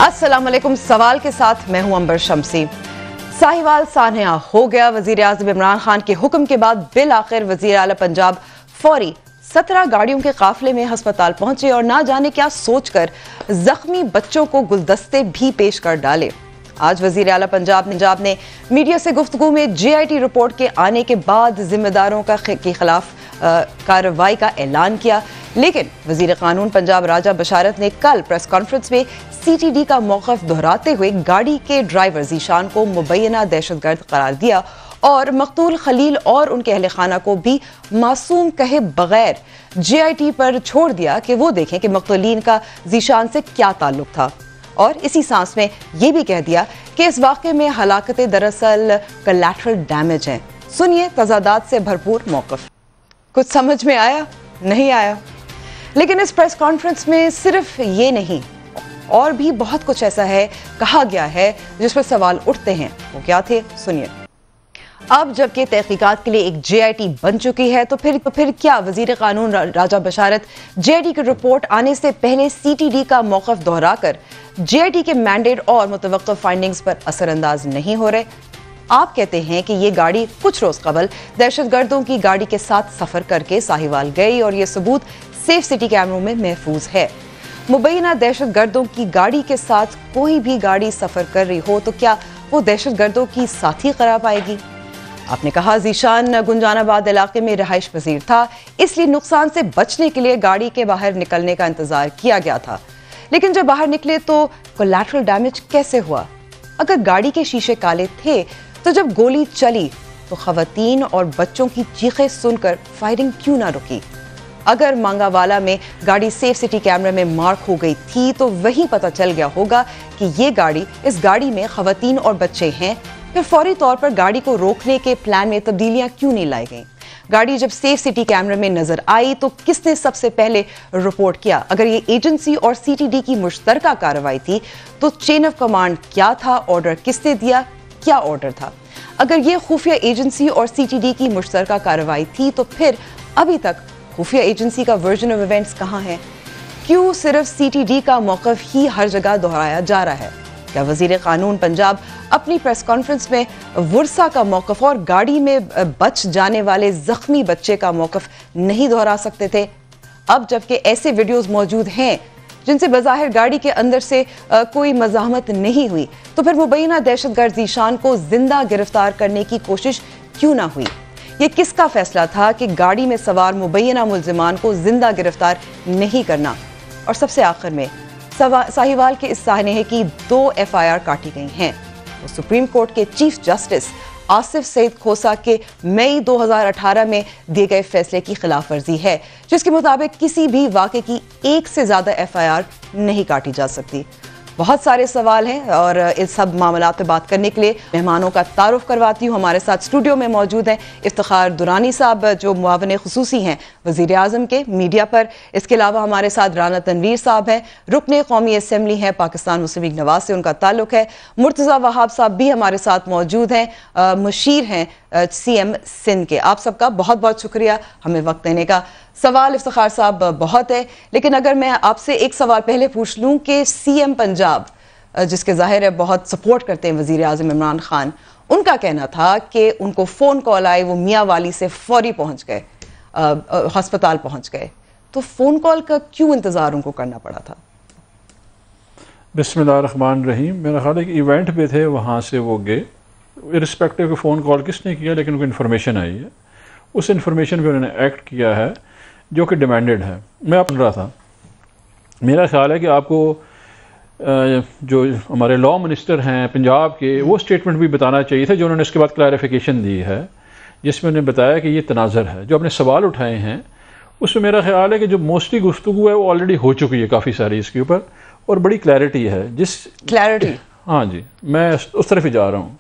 अस्सलाम वालेकुम। सवाल के साथ मैं हूं अंबर शमसी। साहिवाल सान्या हो गया। वजीर आज़म इमरान खान के हुक्म के बाद बिल आखिर वजीर आला पंजाब फौरी 17 गाड़ियों के काफिले में अस्पताल पहुंचे और ना जाने क्या सोचकर जख्मी बच्चों को गुलदस्ते भी पेश कर डाले। आज वजीर आला पंजाब ने मीडिया से गुफ्तगू में JIT रिपोर्ट के आने के बाद जिम्मेदारों के खिलाफ कार्रवाई का ऐलान किया, लेकिन वजीर कानून पंजाब राजा बशारत ने कल प्रेस कॉन्फ्रेंस में CTD का मौक़िफ़ दोहराते हुए गाड़ी के ड्राइवर ज़ीशान को मुबैना दहशतगर्द करार दिया और मकतूल खलील और उनके अहले खाना को भी मासूम कहे बगैर JIT पर छोड़ दिया कि वो देखें कि मकतूलीन का ज़ीशान से क्या ताल्लुक था। और इसी सांस में ये भी कह दिया कि इस वाक़े में हलाकतें दरअसल कोलैटरल डैमेज हैं। सुनिए तज़ादात से भरपूर मौक़िफ़। कुछ समझ में आया? नहीं आया। लेकिन इस प्रेस कॉन्फ्रेंस में सिर्फ ये नहीं, और भी बहुत कुछ ऐसा है कहा गया है जिस पर सवाल उठते हैं। वो क्या थे, सुनिए। अब जबकि तहकीकात के लिए एक JIT बन चुकी है तो फिर क्या वजीर कानून राजा बशारत JIT की रिपोर्ट आने से पहले CTD का मौक़िफ़ दोहराकर JIT के मैंडेट और मुतवक्किफ़ फाइंडिंग्स पर असरअंदाज नहीं हो रहे? आप कहते हैं कि ये गाड़ी कुछ रोज कबल दहशतगर्दों की गाड़ी के साथ सफर करके साहिवाल गई और ये सबूत सेफ सिटी कैमरों में महफूज है। मुबैना दहशतगर्दों की गाड़ी के साथ कोई भी गाड़ी सफर कर रही हो तो क्या वो दहशतगर्दों की साथी करार पाएगी? आपने कहा ज़ीशान गुंजानाबाद इलाके में रहाइश पजीर था, इसलिए नुकसान से बचने के लिए गाड़ी के बाहर निकलने का इंतजार किया गया था। लेकिन जब बाहर निकले तो कोलैटरल डैमेज कैसे हुआ? अगर गाड़ी के शीशे काले थे तो जब गोली चली तो खवातीन और बच्चों की चीखें सुनकर फायरिंग क्यों ना रुकी? अगर मांगावाला में गाड़ी सेफ सिटी कैमरे में मार्क हो गई थी तो वहीं पता चल गया होगा कि इस गाड़ी में खवातीन और बच्चे हैं, फिर फौरी तौर पर गाड़ी को रोकने के प्लान में तब्दीलियां क्यों नहीं लाई गई? गाड़ी जब सेफ सिटी कैमरे में नजर आई तो किसने सबसे पहले रिपोर्ट किया? अगर ये एजेंसी और CTD की मुश्तरका कार्रवाई थी तो चेन ऑफ कमांड क्या था? ऑर्डर किसने दिया? क्या ऑर्डर था? अगर ये खुफिया एजेंसी और CTD की मुश्तरका कार्रवाई थी तो फिर अभी तक खुफिया एजेंसी का वर्जन ऑफ इवेंट्स कहाँ है? क्यों सिर्फ CTD का मौक़िफ़ ही हर जगह दोहराया जा रहा है? क्या वजीर कानून पंजाब अपनी प्रेस कॉन्फ्रेंस में वर्सा का मौक़िफ़ और गाड़ी में बच जाने वाले जख्मी बच्चे का मौक़िफ़ नहीं दोहरा सकते थे? अब जबकि ऐसे वीडियोस मौजूद हैं जिनसे बज़ाहिर गाड़ी के अंदर से कोई मज़ाहमत नहीं हुई, तो फिर मुबैना दहशतगर्द ज़ीशान को जिंदा गिरफ्तार करने की कोशिश क्यों ना हुई? ये किसका फैसला था कि गाड़ी में सवार मुबैना मुल्जिमान को जिंदा गिरफ्तार नहीं करना? और सबसे आखिर में साहिवाल के इस सान्हे की 2 FIR काटी गई हैं। वो सुप्रीम कोर्ट के चीफ जस्टिस आसिफ सईद खोसा के मई 2018 में दिए गए फैसले की खिलाफ वर्जी है, जिसके मुताबिक किसी भी वाक़े की 1 से ज़्यादा FIR नहीं काटी जा सकती। बहुत सारे सवाल हैं और इस सब मामलात पे बात करने के लिए मेहमानों का तारुफ करवाती हूँ। हमारे साथ स्टूडियो में मौजूद हैं इफ्तिखार दुरानी साहब, जो मुआविन खुसूसी हैं वज़ीर आज़म के मीडिया पर। इसके अलावा हमारे साथ राना तनवीर साहब हैं, रुकने कौमी असम्बली हैं पाकिस्तान मुस्लिम लीग नवाज से उनका ताल्लुक है। मुर्तज़ा वहाब साहब भी हमारे साथ मौजूद हैं, मुशीर हैं CM सिंध के। आप सबका बहुत बहुत शुक्रिया हमें वक्त देने का। सवाल इफ्तिखार साहब बहुत है, लेकिन अगर मैं आपसे एक सवाल पहले पूछ लूं कि CM पंजाब, जिसके जाहिर है बहुत सपोर्ट करते हैं वजीर आज़म इमरान खान, उनका कहना था कि उनको फ़ोन कॉल आई, वो मियाँ वाली से फौरी पहुँच गए, अस्पताल पहुँच गए, तो फ़ोन कॉल का क्यों इंतज़ार उनको करना पड़ा था? बिस्मिल्लाहिर्रहमानिर्रहीम। मेरा ख्याल है कि इवेंट पे थे, वहाँ से वो गए, इर्रिस्पेक्टिव के फ़ोन कॉल किसने किया, लेकिन उनको इन्फॉर्मेशन आई है, उस इन्फॉर्मेशन पे उन्होंने एक्ट किया है जो कि डिमांडेड है। मैं आप सुन रहा था, मेरा ख्याल है कि आपको जो हमारे लॉ मिनिस्टर हैं पंजाब के, वो स्टेटमेंट भी बताना चाहिए था जो उन्होंने इसके बाद क्लैरिफिकेशन दी है, जिसमें उन्होंने बताया कि ये तनाज़र है। जो आपने सवाल उठाए हैं उसमें मेरा ख्याल है कि जो मोस्टली गुफ्तगू है वो ऑलरेडी हो चुकी है काफ़ी सारी इसके ऊपर, और बड़ी क्लैरिटी है। हाँ जी, मैं उस तरफ ही जा रहा हूँ।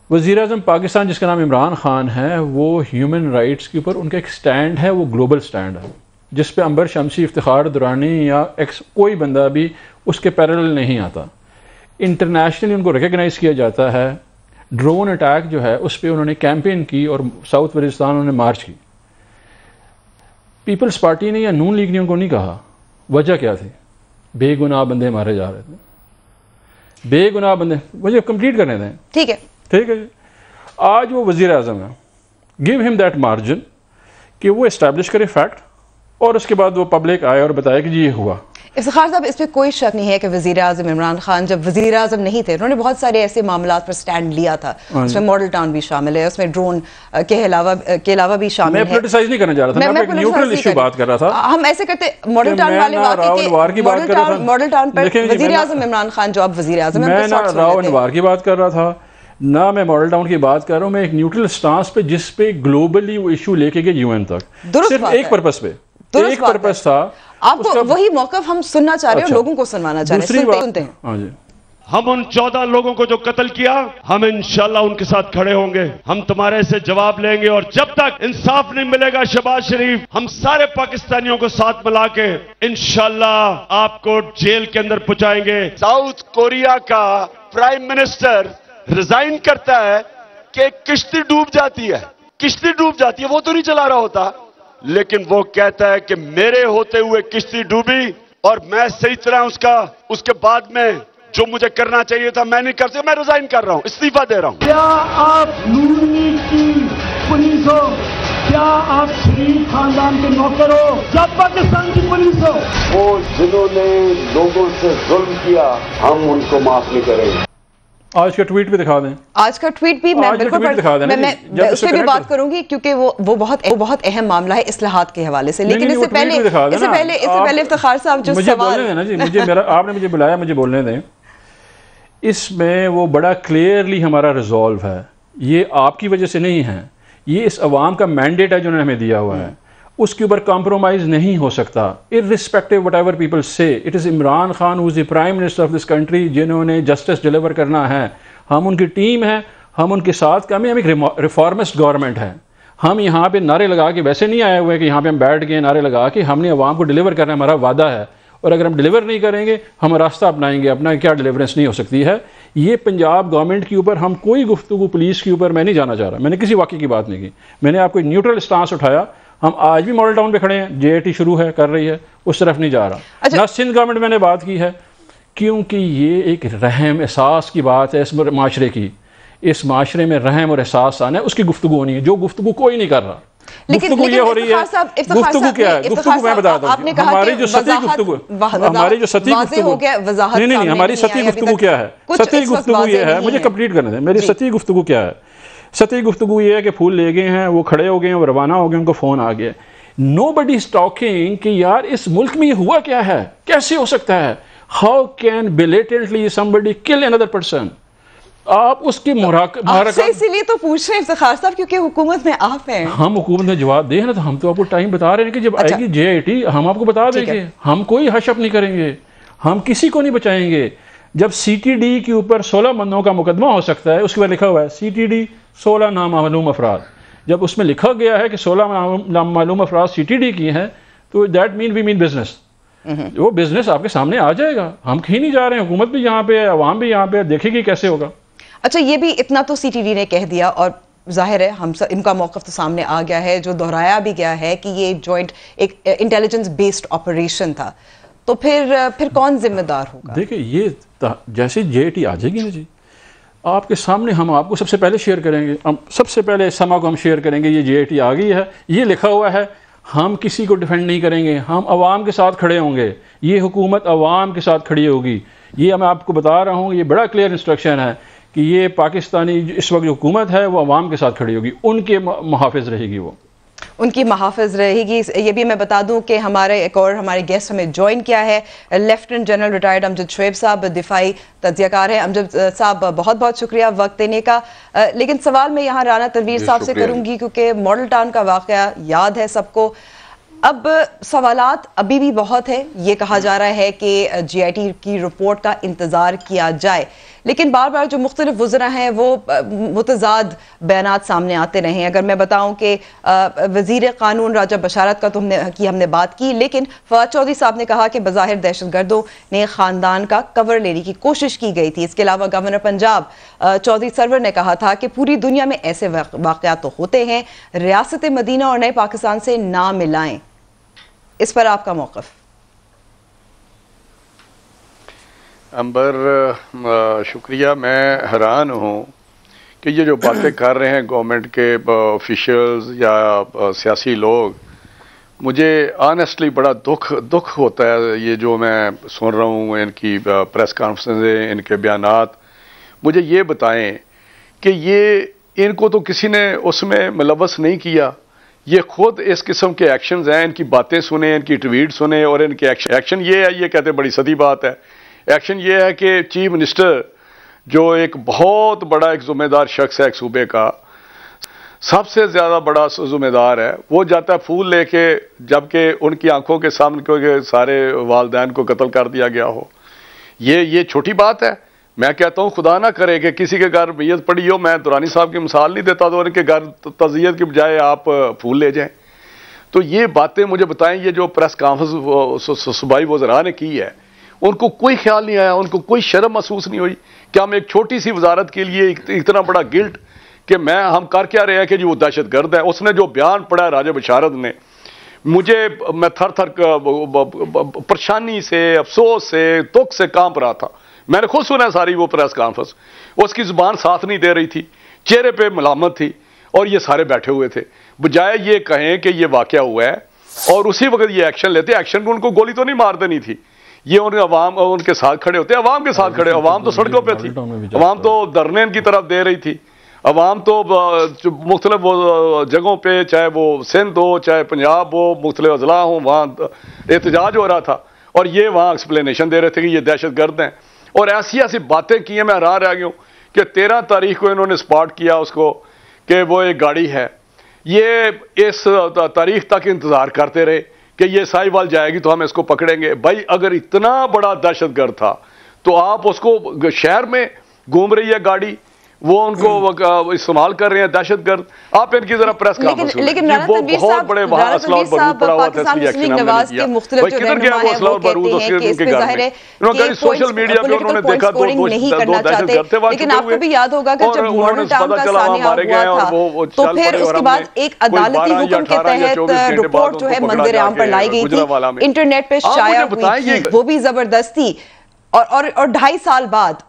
वज़ीर आज़म पाकिस्तान, जिसका नाम इमरान खान है, वो ह्यूमन राइट्स के ऊपर उनका एक स्टैंड है, वो ग्लोबल स्टैंड है, जिस पे अंबर शमसी, इफ्तिखार दुरानी या कोई बंदा भी उसके पैरेलल नहीं आता। इंटरनेशनली उनको रिकगनाइज़ किया जाता है। ड्रोन अटैक जो है उस पर उन्होंने कैंपेन की और साउथ वजिस्तान उन्होंने मार्च की। पीपल्स पार्टी ने या नून लीग ने उनको नहीं कहा। वजह क्या थी? बेगुनाह बंदे मारे जा रहे थे, बेगुनाह बंदे। मुझे कंप्लीट करने दें। ठीक है, ठीक है जी। आज वो वज़ीर आज़म है, गिव हिम दैट मार्जिन कि वो इस्टेब्लिश करे फैक्ट और उसके बाद वो पब्लिक आए और बताए कि जी ये हुआ। इफ्तिखार साहब, इस पर कोई शक नहीं है कि वज़ीर आज़म इमरान खान जब वज़ीर आज़म नहीं थे उन्होंने बहुत सारे ऐसे मामलात पर स्टैंड लिया था। उसमें मॉडल टाउन भी शामिल है, उसमें ड्रोन के अलावा भी शामिल है। मैं पॉलिटिसाइज नहीं करना चाह रहा था, मैं एक न्यूट्रल इशू बात कर रहा था। हम ऐसे करते मॉडल टाउन वाले मॉडल टाउन पर वज़ीर आज़म इमरान खान जो अब वज़ीर आज़म है, मैं ना राव अनवार की बात कर रहा था, ना मैं मॉडल टाउन की बात कर रहा हूँ। मैं एक न्यूट्रल स्टांस पे जिस पे ग्लोबली वो इशू लेके गए यूएन तक, सिर्फ एक पर्पस पे, एक पर्पस था। आपको वही मौक़िफ़ हम सुनना चाह रहे हैं, लोगों को सुनवाना चाह रहे हैं। सुनते हैं। हाँ जी। हम उन 14 लोगों को जो कत्ल किया, हम इंशाल्लाह उनके साथ खड़े होंगे, हम तुम्हारे से जवाब लेंगे। और जब तक इंसाफ नहीं मिलेगा शहबाज शरीफ, हम सारे पाकिस्तानियों को साथ मिला के इंशाल्लाह आपको जेल के अंदर पहुंचाएंगे। साउथ कोरिया का प्राइम मिनिस्टर रिजाइन करता है कि किश्ती डूब जाती है, किश्ती डूब जाती है, वो तो नहीं चला रहा होता, लेकिन वो कहता है कि मेरे होते हुए किश्ती डूबी और मैं सही तरह उसके बाद में जो मुझे करना चाहिए था मैं नहीं कर सका, मैं रिजाइन कर रहा हूं, इस्तीफा दे रहा हूं। क्या आप नून लीग की पुलिस हो? क्या आप शरीफ खानदान के नौकर हो? क्या पाकिस्तान की पुलिस हो? वो जिन्होंने लोगों से जुल्म किया, हम उनको माफ नहीं करेंगे। आज का ट्वीट भी दिखा दें। आज का ट्वीट भी मैं बिल्कुल मैं उस पर भी बात करूंगी क्योंकि वो बहुत अहम मामला है इस्लाहात के हवाले से। लेकिन इससे पहले इफ्तिखार साहब जो मुझे बोलने दें ना जी, आपने मुझे बुलाया, मुझे बोलने दें। इसमें वो बड़ा क्लियरली हमारा रिजॉल्व है, ये आपकी वजह से नहीं है, ये इस अवाम का मैंडेट है जो उन्होंने हमें दिया हुआ है, उसके ऊपर कॉम्प्रोमाइज़ नहीं हो सकता। इर्रिस्पेक्टिव वट एवर पीपल से, it is Imran Khan who is the prime minister of this country जिन्होंने जस्टिस डिलीवर करना है। हम उनकी टीम है, हम उनके साथ काम है, हम एक रिफॉर्मिस्ट गवर्नमेंट है। हम यहाँ पे नारे लगा के वैसे नहीं आए हुए कि यहाँ पे हम बैठ गए नारे लगा के, हमने अवाम को डिलीवर करना हमारा वादा है। और अगर हम डिलीवर नहीं करेंगे हम रास्ता अपनाएंगे अपना, क्या डिलीवरेंस नहीं हो सकती है। ये पंजाब गवर्नमेंट के ऊपर हम कोई गुफ्तगू पुलिस के ऊपर मैं नहीं जाना चाह रहा, मैंने किसी वाक़े की बात नहीं की, मैंने आपको न्यूट्रल स्टांस उठाया। हम आज भी मॉडल टाउन पे खड़े हैं, जेएटी शुरू है, कर रही है, उस तरफ नहीं जा रहा। अच्छा। ना सिंध गवर्नमेंट मैंने बात की है क्योंकि ये एक रहम एहसास की बात है इस माशरे की, इस माशरे में रहम और एहसास आना है, उसकी गुफ्तगू होनी है, जो गुफ्तगू कोई नहीं कर रहा। गुफ्तगू ये हो रही है, गुफ्तगू क्या है, गुफ्तगू मैं बताता हूँ, हमारी जो सती गुफ्तगू, हमारी जो सती गुफ्तगू, नहीं, हमारी सती गुफ्तगू क्या है, सती गुफ्तगू ये है, मुझे कंप्लीट करने दें, मेरी सती गुफ्तगू क्या है। सती गुफ्तगू ये है कि फूल ले गए हैं, वो खड़े हो गए हैं, वो रवाना हो गए, उनको फ़ोन आ गया। नोबडी इज टॉकिंग कि यार इस मुल्क में ये हुआ क्या है, कैसे हो सकता है, how can blatantly somebody kill another person. आप उसकी इसीलिए तो पूछ रहे हैं इफ्तिखार साहब क्योंकि हुकूमत में आप हैं। हम हुकूमत में जवाब दें ना, तो हम तो आपको टाइम बता रहे हैं कि जब आएगी जेआईटी हम आपको बता देंगे, हम कोई हशप नहीं करेंगे, हम किसी को नहीं बचाएंगे। जब सीटीडी के ऊपर 16 बंदों का मुकदमा हो सकता है, उसके बाद लिखा हुआ है सीटीडी 16 नामालूम अफराद, जब उसमें लिखा गया है कि 16 नामालूम अफराद सीटीडी की हैं, तो that mean we mean business. वो बिजनेस आपके सामने आ जाएगा, हम कहीं नहीं जा रहे हैं, हुकूमत भी यहाँ पे है, अवाम भी यहाँ पे है, देखेगी कैसे होगा। अच्छा, ये भी इतना तो सीटीडी ने कह दिया और जाहिर है हम सब इनका मौक़िफ़ तो सामने आ गया है, जो दोहराया भी गया है कि ये जॉइंट एक इंटेलिजेंस बेस्ड ऑपरेशन था, तो फिर कौन जिम्मेदार होगा? देखिए, ये जैसे जेएटी आ जाएगी ना जी, आपके सामने हम आपको सबसे पहले शेयर करेंगे, हम सबसे पहले समा को हम शेयर करेंगे, ये जेएटी आ गई है, ये लिखा हुआ है, हम किसी को डिफेंड नहीं करेंगे, हम अवाम के साथ खड़े होंगे, ये हुकूमत अवाम के साथ खड़ी होगी। ये मैं आपको बता रहा हूँ, ये बड़ा क्लियर इंस्ट्रक्शन है कि ये पाकिस्तानी इस वक्त जो हुकूमत है वो अवाम के साथ खड़ी होगी, उनके मुहाफ़िज़ रहेगी, वो उनकी महाफिज रहेगी। ये भी मैं बता दूं कि हमारे गेस्ट हमें ज्वाइन किया है lieutenant general retired Amjad Shoaib साहब, दिफाई तज्ज़ियाकार हैं। अमजद साहब, बहुत बहुत शुक्रिया वक्त देने का। लेकिन सवाल मैं यहाँ राना तनवीर साहब से करूँगी क्योंकि मॉडल टाउन का वाक़या याद है सबको। अब सवालात अभी भी बहुत है, ये कहा जा रहा है कि जीआईटी की रिपोर्ट का इंतज़ार किया जाए, लेकिन बार बार जो मुख्तलिफ वज़रा हैं वो मुतज़ाद बयानात सामने आते रहे हैं। अगर मैं बताऊं कि वज़ीर क़ानून राजा बशारत का तो हमने बात की, लेकिन फवाद चौधरी साहब ने कहा कि बज़ाहिर दहशतगर्दों ने ख़ानदान का कवर लेने की कोशिश की गई थी। इसके अलावा गवर्नर पंजाब चौधरी सरवर ने कहा था कि पूरी दुनिया में ऐसे वाक़यात तो होते हैं, रियासत मदीना और नए पाकिस्तान से ना मिलाएं। इस पर आपका मौक़िफ़? अंबर शुक्रिया। मैं हैरान हूँ कि ये जो बातें कर रहे हैं गवर्नमेंट के ऑफिशियल्स या सियासी लोग, मुझे ऑनेस्टली बड़ा दुख होता है ये जो मैं सुन रहा हूँ, इनकी प्रेस कॉन्फ्रेंसें, इनके बयानात। मुझे ये बताएं कि ये इनको तो किसी ने उसमें मुलव्वस नहीं किया, ये खुद इस किस्म के एक्शंस हैं। इनकी बातें सुने, इनकी ट्वीट सुने और इनके एक्शन ये है, ये कहते बड़ी सदी बात है। एक्शन ये है कि चीफ मिनिस्टर जो एक बहुत बड़ा एक जिम्मेदार शख्स है एक सूबे का, सबसे ज्यादा बड़ा जिम्मेदार है, वो जाता है फूल लेके, जबकि उनकी आंखों के सामने सारे वालिदैन को कत्ल कर दिया गया हो। ये छोटी बात है? मैं कहता हूं खुदा ना करे कि किसी के घर मैयत पड़ी हो, मैं दुरानी साहब की मिसाल नहीं देता, तो उनके घर तज़ियत की बजाय आप फूल ले जाएं। तो ये बातें मुझे बताएं, ये जो प्रेस कॉन्फ्रेंस सूबाई वज़रा ने की है, उनको कोई ख्याल नहीं आया, उनको कोई शर्म महसूस नहीं हुई कि हम एक छोटी सी वजारत के लिए इतना बड़ा गिल्ट कि हम कर क्या रहे हैं कि जी वो दहशतगर्द है। उसने जो बयान पढ़ा राजा बशारत ने, मैं थर थर परेशानी से, अफसोस से, दुख से कांप रहा था। मैंने खुद सुना सारी वो प्रेस कॉन्फ्रेंस, उसकी जुबान साथ नहीं दे रही थी, चेहरे पे मलामत थी, और ये सारे बैठे हुए थे। बजाय ये कहें कि ये वाकया हुआ है और उसी वक्त ये एक्शन लेते, एक्शन को उनको गोली तो नहीं मार देनी थी, ये अवाम उनके साथ खड़े होते, अवाम के साथ खड़े। अवाम तो सड़कों पे थी, अवाम तो धरने की तरफ दे रही थी, अवाम तो मुख्तलिफ जगहों पे, चाहे वो सिंध हो चाहे पंजाब हो, मुख्तलिफ अजला हो, वहाँ एहतजाज हो रहा था, और ये वहाँ एक्सप्लेनेशन दे रहे थे कि ये दहशतगर्द हैं। और ऐसी ऐसी बातें की हैं, मैं हैरान रह गया हूँ कि 13 तारीख को इन्होंने स्पॉट किया उसको कि वो एक गाड़ी है। ये इस तारीख तक इंतजार करते रहे कि ये साहिवाल जाएगी तो हम इसको पकड़ेंगे। भाई अगर इतना बड़ा दहशतगर्द था तो आप उसको शहर में घूम रही है गाड़ी, वो उनको इस्तेमाल कर रहे हैं दहशतगर्द। आप इनकी जरा प्रेस कॉन्फ्रेंस लेकिन वो बहुत बड़े वहां असला और बारूद पड़ा हुआ था, इसलिए एक्शन हमने किया। भाई किधर गया वो असला और बारूद उनके घर में? उन्होंने सोशल मीडिया पे उन्होंने देखा दो दहशतगर्द थे वहां, लेकिन आपको भी याद होगा कि जब उन्होंने पता चला वहां मारे गए और तो फिर उसके बाद एक अदालती हुक्म के तहत रिपोर्ट जो है मंदिर आम पर लाई गई थी, इंटरनेट पे शाया हुई थी, वो भी जबरदस्ती। और 2.5 साल बाद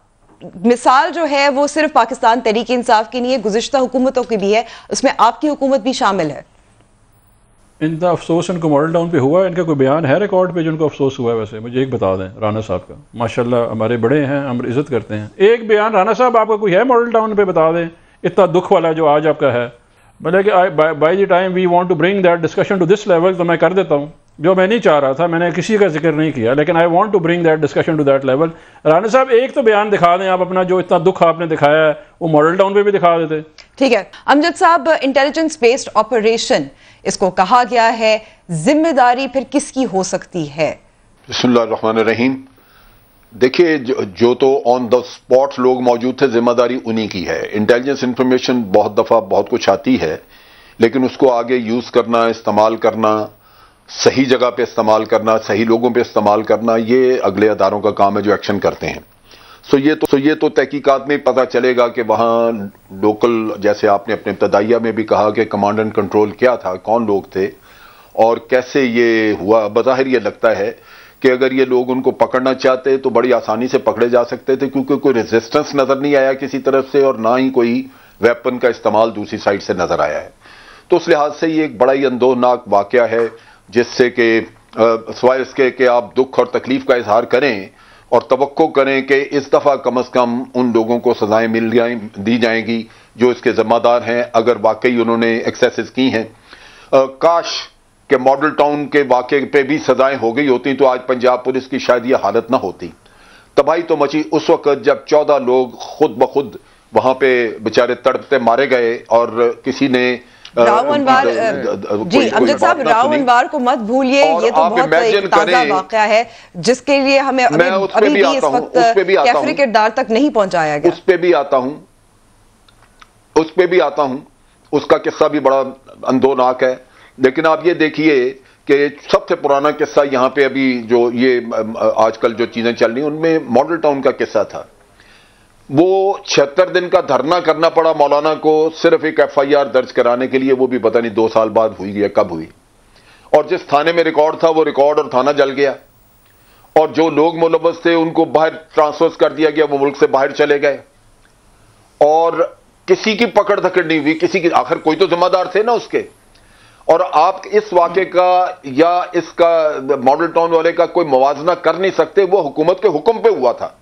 मिसाल जो है वो सिर्फ पाकिस्तान तहरीक इंसाफ की नहीं है, गुज़िश्ता हुकूमतों की भी है, उसमें आपकी हुकूमत भी शामिल है। इनका अफसोस इनको मॉडल टाउन पे हुआ, इनका कोई बयान है रिकॉर्ड पे जिनको अफसोस हुआ है? वैसे मुझे एक बता दें, राना साहब का, माशाल्लाह हमारे बड़े हैं, हम इज्जत करते हैं, एक बयान राना साहब आपका कोई है मॉडल टाउन पे? बता दें, इतना दुख वाला जो आज आपका है। मतलब कि by the time we want to bring that discussion to this level, तो मैं कर देता हूँ जो मैं नहीं चाह रहा था, मैंने किसी का जिक्र नहीं किया, लेकिन I want to bring that discussion to that level. Rana साहब एक तो बयान दिखा दें आप अपना, जो इतना दुख आपने दिखाया है वो मॉडल टाउन पे भी दिखा देते। ठीक है अमजद साहब, इंटेलिजेंस बेस्ड ऑपरेशन इसको कहा गया है, जिम्मेदारी फिर किसकी हो सकती है? बिस्मिल्लाहिर्रहमानिर्रहीम। देखिए जो तो ऑन द स्पॉट लोग मौजूद थे, जिम्मेदारी उन्हीं की है। इंटेलिजेंस इंफॉर्मेशन बहुत दफा बहुत कुछ आती है, लेकिन उसको आगे यूज करना, इस्तेमाल करना, सही जगह पे इस्तेमाल करना, सही लोगों पे इस्तेमाल करना, ये अगले अदारों का काम है जो एक्शन करते हैं। सो ये तो तहकीकात में पता चलेगा कि वहां लोकल, जैसे आपने अपने इब्तदाइया में भी कहा कि कमांड एंड कंट्रोल क्या था, कौन लोग थे और कैसे ये हुआ। बज़ाहिर ये लगता है कि अगर ये लोग उनको पकड़ना चाहते तो बड़ी आसानी से पकड़े जा सकते थे, क्योंकि कोई रेजिस्टेंस नजर नहीं आया किसी तरफ से और ना ही कोई वेपन का इस्तेमाल दूसरी साइड से नजर आया है। तो उस लिहाज से ये एक बड़ा ही अंदोनाक वाकया है, जिससे कि सवाए इसके कि आप दुख और तकलीफ का इजहार करें और तवक्को करें कि इस दफा कम से कम उन लोगों को सजाएं दी जाएंगी जो इसके जिम्मेदार हैं, अगर वाकई उन्होंने एक्सेसेस की हैं। काश के मॉडल टाउन के वाकये पे भी सजाएं हो गई होती तो आज पंजाब पुलिस की शायद ये हालत ना होती। तबाही तो मची उस वक्त जब 14 लोग खुद ब खुद वहां पे बेचारे तड़पते मारे गए और किसी ने रावणवार जी अमजद साहब, रावणवार को मत भूलिए, ये तो बहुत ताजा वाकया है जिसके लिए हमें अभी भी इस वक्त कैफरी किरदार तक नहीं पहुंचाया गया। उस पे भी आता हूं, उसका किस्सा भी बड़ा अंदोनाक है। लेकिन आप ये देखिए कि सबसे पुराना किस्सा यहां पे अभी जो ये आजकल जो चीजें चल रही उनमें मॉडल टाउन का किस्सा था। वो 76 दिन का धरना करना पड़ा मौलाना को सिर्फ एक FIR दर्ज कराने के लिए, वो भी पता नहीं 2 साल बाद हुई या कब हुई। और जिस थाने में रिकॉर्ड था वो रिकॉर्ड और थाना जल गया। और जो लोग मुलव्वस थे उनको बाहर ट्रांसफर कर दिया गया, वो मुल्क से बाहर चले गए और किसी की पकड़ धकड़ नहीं हुई, किसी की, आखिर कोई तो जिम्मेदार थे ना उसके। और आप इस वाक़े का या इसका मॉडल टाउन वाले का कोई मुवाजना कर नहीं सकते, वो हुकूमत के हुक्म पे हुआ था।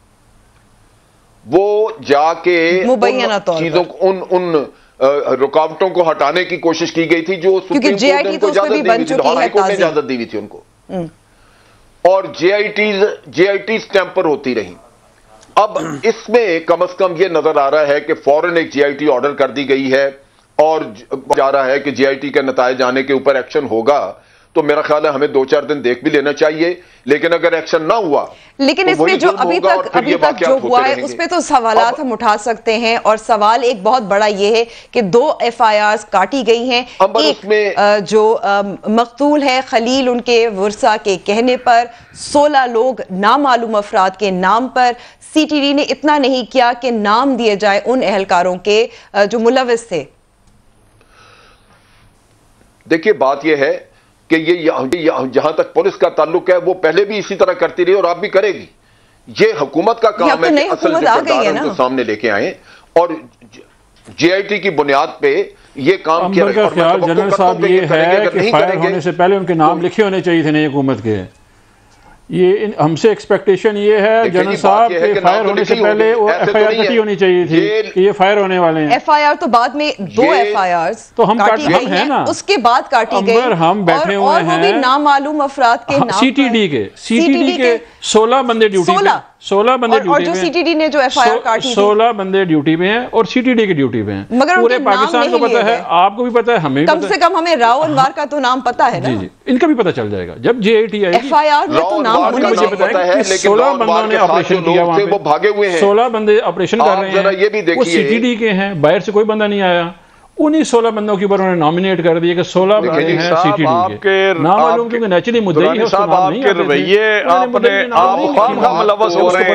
वो जाके चीजों उन रुकावटों को हटाने की कोशिश की गई थी जो सुप्रीम कोर्ट ने उनको इजाजत दी थी, हाई कोर्ट ने इजाजत दी हुई थी उनको, और जेआईटीज टेम्पर होती रही। अब इसमें कम से कम ये नजर आ रहा है कि फौरन एक जेआईटी ऑर्डर कर दी गई है और जा रहा है कि जेआईटी के नतायज आने के ऊपर एक्शन होगा। तो मेरा ख्याल है हमें 2-4 दिन देख भी लेना चाहिए, लेकिन अगर एक्शन ना हुआ, लेकिन तो इसमें जो अभी तक जो हुआ है उस पे तो सवालात हम उठा सकते हैं। और सवाल एक बहुत बड़ा ये है कि 2 FIRs काटी गई हैं। एक जो मकतूल है खलील, उनके वर्सा के कहने पर 16 लोग नामालूम अफराद के नाम पर। CTD ने इतना नहीं किया कि नाम दिए जाए उन एहलकारों के जो मुलविस थे। देखिए बात यह है कि ये जहां तक पुलिस का ताल्लुक है वो पहले भी इसी तरह करती रही और आप भी करेगी। ये हुकूमत का काम है कि असल जो किरदार है उनको सामने लेके आए और जेआईटी की बुनियाद पे ये काम किया। जनरल साहब ये है कि फायर होने से पहले उनके नाम लिखे होने चाहिए थे नई हुकूमत के। ये हमसे एक्सपेक्टेशन ये है जनरल साहब के फायर होने से पहले वो FIR कटी होनी चाहिए थी कि ये फायर होने वाले हैं। FIR तो बाद में 2 FIRs तो हम हैं ना, उसके बाद काटी गई। हम बैठे हुए हैं, वो भी नामालूम अफराद के नाम, CTD के 16 बंदे ड्यूटी पे, 16 बंदे ड्यूटी पे, और जो CTD ने जो FIR काटी 16 बंदे ड्यूटी पे हैं और CTD की ड्यूटी पे हैं। मगर पूरे पाकिस्तान को पता है, आपको भी पता है, हमें कम से कम हमें राव अनवार का तो नाम पता है ना। जी, इनका भी पता चल जाएगा जब जेआईटी आएगी। FIR में तो नाम मुझे पता है, 16 बंदों ने ऑपरेशन किया वहां पे, वो भागे हुए हैं, 16 बंदे ऑपरेशन कर रहे हैं, वो CTD के हैं, बाहर से कोई बंदा नहीं आया। उन्हीं 16 बंदों के ऊपर उन्होंने नॉमिनेट कर दिया कि 16 बंदे हैं CTD के। नाम मालूम क्योंकि नेचुरली मुद्दे ही है, उसको नाम नहीं आते थे।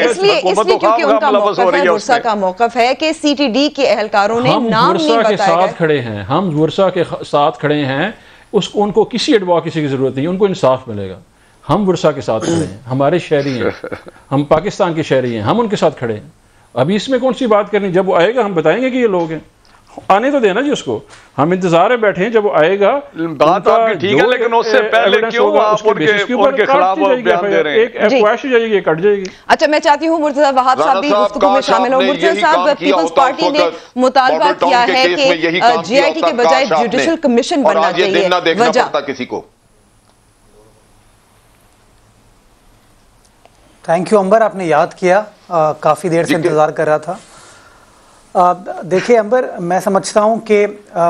इसलिए क्योंकि उनका मौक़िफ़ है, वर्सा का मौक़िफ़ है कि CTD के एहलकारों ने नाम नहीं बताया। के साथ खड़े हैं, हम वर्सा के साथ खड़े हैं, उसको उनको किसी एडवोकेसी की जरूरत नहीं, उनको इंसाफ मिलेगा। हम वर्सा के साथ खड़े हैं, हमारे शहरी हैं, हम पाकिस्तान के शहरी हैं, हम उनके साथ खड़े हैं। अभी इसमें कौन सी बात करनी, जब वो आएगा हम बताएंगे कि ये लोग हैं, आने तो देना जी उसको, हम इंतजार में बैठे हैं जब वो आएगा। बात आपकी ठीक है, लेकिन उससे पहले क्यों आप उनके खिलाफ बयान दे रहे हैं? एक एफआईआर जाएगी, कट जाएगी। अच्छा, मैं चाहती हूँ मुर्तजा वहाब साहब भी गुफ्तगू में शामिल हो। मुर्तजा साहब, पीपल्स पार्टी ने मुतालबा किया है कि जेआईटी के बजाय जुडिशल कमीशन बनना चाहिए। वजह किसी को। थैंक यू अंबर, आपने याद किया, काफ़ी देर से इंतज़ार कर रहा था। देखिए अंबर, मैं समझता हूँ कि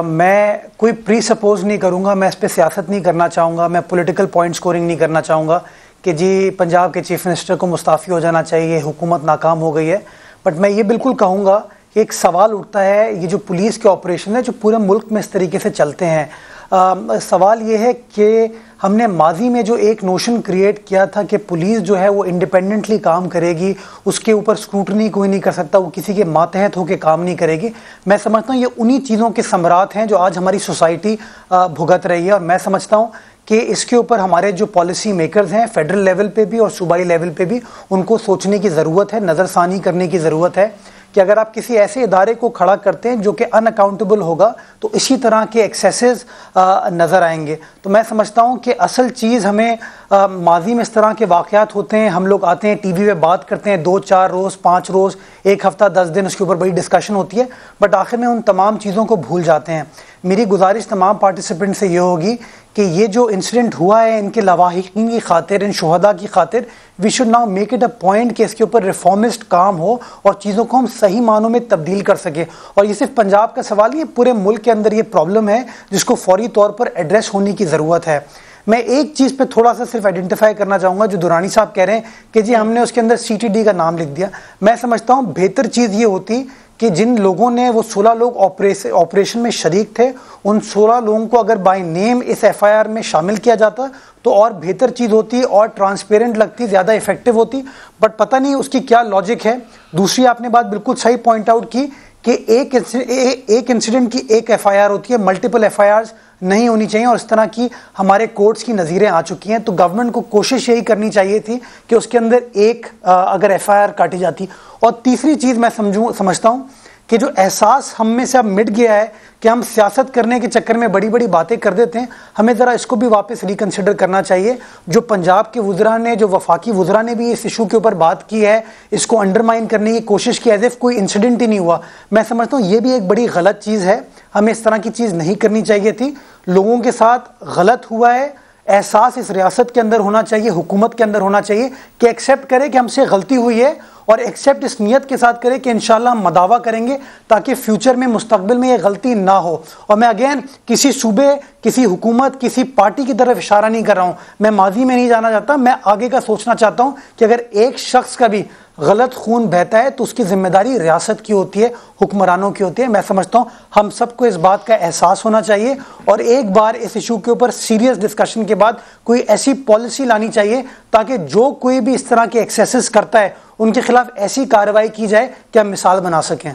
मैं कोई प्री सपोज नहीं करूँगा, मैं इस पर सियासत नहीं करना चाहूँगा, मैं पॉलिटिकल पॉइंट स्कोरिंग नहीं करना चाहूँगा कि जी पंजाब के चीफ मिनिस्टर को मुस्ताफ़ी हो जाना चाहिए, हुकूमत नाकाम हो गई है। बट मैं ये बिल्कुल कहूँगा कि एक सवाल उठता है, ये जो पुलिस के ऑपरेशन है जो पूरे मुल्क में इस तरीके से चलते हैं, सवाल ये है कि हमने माजी में जो एक नोशन क्रिएट किया था कि पुलिस जो है वो इंडिपेंडेंटली काम करेगी, उसके ऊपर स्क्रूटनी कोई नहीं कर सकता, वो किसी के मातहत होकर काम नहीं करेगी। मैं समझता हूँ ये उन्हीं चीज़ों के समरात हैं जो आज हमारी सोसाइटी भुगत रही है। और मैं समझता हूँ कि इसके ऊपर हमारे जो पॉलिसी मेकर्स हैं फेडरल लेवल पे भी और सूबाई लेवल पे भी, उनको सोचने की ज़रूरत है, नज़रसानी करने की ज़रूरत है कि अगर आप किसी ऐसे इदारे को खड़ा करते हैं जो कि अनअकाउंटेबल होगा तो इसी तरह के एक्सेसेस नज़र आएंगे। तो मैं समझता हूँ कि असल चीज़ हमें माजी में इस तरह के वाक़यात होते हैं, हम लोग आते हैं टीवी पे बात करते हैं 2-4 रोज़ 5 रोज़ 1 हफ़्ता 10 दिन उसके ऊपर बड़ी डिस्कशन होती है, बट आखिर में उन तमाम चीज़ों को भूल जाते हैं। मेरी गुजारिश तमाम पार्टिसिपेंट से ये होगी कि ये जो इंसिडेंट हुआ है इनके लवाहिकीन की खातिर, इन शुहदा की खातिर, we should now make it a point कि इसके ऊपर रिफॉर्मिस्ट काम हो और चीज़ों को हम सही मानों में तब्दील कर सके। और ये सिर्फ पंजाब का सवाल नहीं, पूरे मुल्क के अंदर ये प्रॉब्लम है जिसको फौरी तौर पर एड्रेस होने की ज़रूरत है। मैं एक चीज़ पे थोड़ा सा सिर्फ आइडेंटिफाई करना चाहूँगा, जो दुरानी साहब कह रहे हैं कि जी हमने उसके अंदर CTD का नाम लिख दिया। मैं समझता हूँ बेहतर चीज़ ये होती कि जिन लोगों ने, वो 16 लोग ऑपरेशन में शरीक थे, उन 16 लोगों को अगर बाय नेम इस FIR में शामिल किया जाता तो और बेहतर चीज़ होती और ट्रांसपेरेंट लगती, ज़्यादा इफेक्टिव होती। बट पता नहीं उसकी क्या लॉजिक है। दूसरी आपने बात बिल्कुल सही पॉइंट आउट की कि एक इंसिडेंट की एक FIR होती है, मल्टीपल FIRs नहीं होनी चाहिए और इस तरह की हमारे कोर्ट्स की नज़ीरें आ चुकी हैं। तो गवर्नमेंट को कोशिश यही करनी चाहिए थी कि उसके अंदर एक अगर FIR काटी जाती। और तीसरी चीज़ मैं समझता हूँ कि जो एहसास हम में से अब मिट गया है कि हम सियासत करने के चक्कर में बड़ी बड़ी बातें कर देते हैं, हमें ज़रा इसको भी वापस रिकन्सिडर करना चाहिए। जो पंजाब के वुज़रा ने, जो वफाकी वुज़रा ने भी इस इशू के ऊपर बात की है, इसको अंडरमाइन करने की कोशिश की एज इफ कोई इंसिडेंट ही नहीं हुआ। मैं समझता हूँ ये भी एक बड़ी गलत चीज़ है, हमें इस तरह की चीज़ नहीं करनी चाहिए थी। लोगों के साथ गलत हुआ है, एहसास इस रियासत के अंदर होना चाहिए, हुकूमत के अंदर होना चाहिए कि एक्सेप्ट करे कि हमसे गलती हुई है और एक्सेप्ट इस नियत के साथ करे कि इंशाल्लाह हम मदावा करेंगे ताकि फ्यूचर में, मुस्तकबिल में ये गलती ना हो। और मैं अगेन किसी सूबे, किसी हुकूमत, किसी पार्टी की तरफ इशारा नहीं कर रहा हूँ, मैं माजी में नहीं जाना चाहता, मैं आगे का सोचना चाहता हूँ कि अगर एक शख्स का भी गलत खून बहता है तो उसकी जिम्मेदारी रियासत की होती है, हुक्मरानों की होती है। मैं समझता हूँ हम सबको इस बात का एहसास होना चाहिए और एक बार इस इशू के ऊपर सीरियस डिस्कशन के बाद कोई ऐसी पॉलिसी लानी चाहिए ताकि जो कोई भी इस तरह के एक्सेसेस करता है उनके खिलाफ ऐसी कार्रवाई की जाए कि हम मिसाल बना सकें।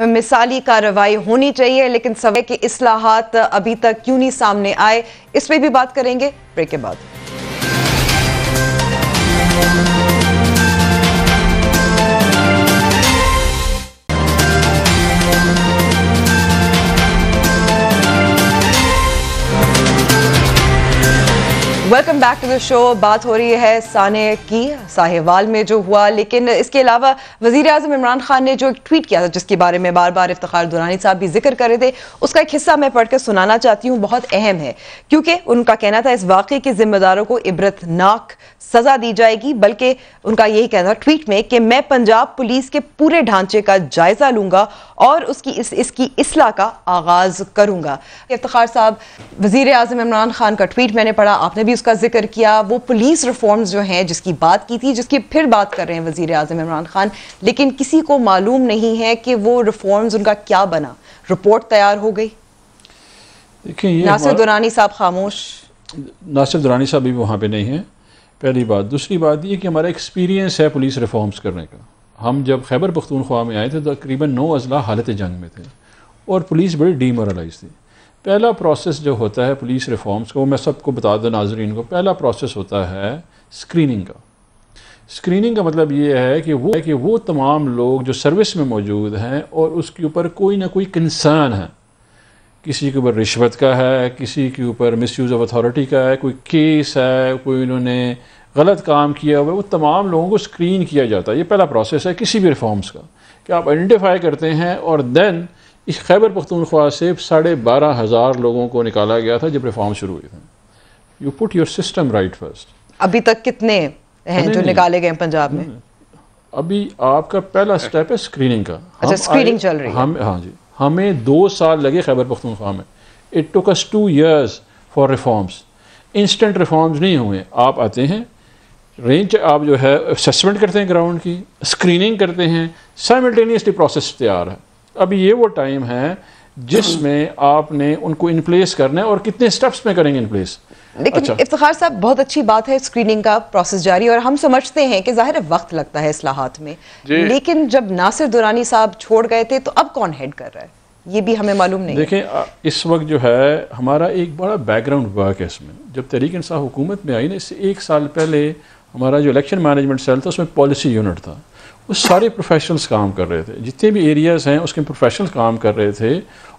मिसाली कार्रवाई होनी चाहिए, लेकिन सवाल के इस्लाहात अभी तक क्यों नहीं सामने आए, इस पे भी बात करेंगे ब्रेक के बाद। Welcome back to the show. बात हो रही है साने की, साहिवाल में जो हुआ, लेकिन इसके अलावा वजीर आज़म इमरान खान ने जो एक ट्वीट किया था जिसके बारे में बार बार इफ्तिखार दुरानी साहब भी जिक्र कर रहे थे, उसका एक हिस्सा मैं पढ़कर सुनाना चाहती हूँ। बहुत अहम है क्योंकि उनका कहना था इस वाक़े के जिम्मेदारों को इबरतनाक सजा दी जाएगी, बल्कि उनका यही कहना था ट्वीट में कि मैं पंजाब पुलिस के पूरे ढांचे का जायजा लूंगा और इसकी इस्लाह का आगाज करूंगा। इफ्तिखार साहब, वजीर आज़म इमरान खान का ट्वीट मैंने पढ़ा, आपने भी उसका जिक्र किया। वो पुलिस रिफॉर्म्स जो हैं जिसकी बात की थी, जिसकी फिर बात कर रहे हैं वजीर आज़म इमरान खान, लेकिन किसी को मालूम नहीं है कि वो रिफॉर्म्स उनका क्या बना। रिपोर्ट तैयार हो गई, देखिए नासिर दुरानी साहब खामोश। नासिर दुरानी साहब भी वहाँ पे नहीं है, पहली बात। दूसरी बात ये कि हमारा एक्सपीरियंस है पुलिस रिफॉर्म्स करने का। हम जब खैबर पख्तूनख्वा में आए थे तो तकरीबन 9 अजला हालत जंग में थे और पुलिस बड़ी डीमोरलाइज थी। पहला प्रोसेस जो होता है पुलिस रिफॉर्म्स को, मैं सबको बता दूं नाजरीन को, पहला प्रोसेस होता है स्क्रीनिंग का। स्क्रीनिंग का मतलब ये है कि वो तमाम लोग जो सर्विस में मौजूद हैं और उसके ऊपर कोई ना कोई कंसर्न है, किसी के ऊपर रिश्वत का है, किसी के ऊपर मिसयूज़ ऑफ अथॉरिटी का है, कोई केस है, कोई उन्होंने गलत काम किया हुआ है, वो तमाम लोगों को स्क्रीन किया जाता है। ये पहला प्रोसेस है किसी भी रिफॉर्म्स का कि आप आइडेंटिफाई करते हैं। और देन इस खैबर पख्तूनख्वा से 12,500 लोगों को निकाला गया था जब रिफॉर्म शुरू हुए थे। You put your system right first. अभी तक कितने हैं जो निकाले गए पंजाब में? अभी आपका पहला स्टेप है स्क्रीनिंग का। अच्छा, स्क्रीनिंग चल रही है। हाँ जी, हमें 2 साल लगे खैबर पख्तूनख्वा में। It took us 2 years for reforms. Instant reforms नहीं हुए। आप आते हैं, रेंज आप जो है असेसमेंट करते हैं, ग्राउंड की स्क्रीनिंग करते हैं, साइमल्टेनियसली प्रोसेस तैयार है। अभी ये वो टाइम है जिसमें आपने उनको इन प्लेस करना है और कितने स्टेप्स में करेंगे इन प्लेस। लेकिन अच्छा। इफ्तिखार साहब, बहुत अच्छी बात है स्क्रीनिंग का प्रोसेस जारी, और हम समझते हैं कि जाहिर है वक्त लगता है इस्लाहात में, लेकिन जब नासिर दुरानी साहब छोड़ गए थे तो अब कौन हेड कर रहा है ये भी हमें मालूम नहीं। देखें, इस वक्त जो है हमारा एक बड़ा बैकग्राउंड वर्क है इसमें। जब तहरीक इंसाफ हुकूमत में आई ना, इससे 1 साल पहले हमारा जो इलेक्शन मैनेजमेंट सेल था उसमें पॉलिसी यूनिट था। वो सारे प्रोफेशनल्स काम कर रहे थे, जितने भी एरियाज़ हैं उसके प्रोफेशनल्स काम कर रहे थे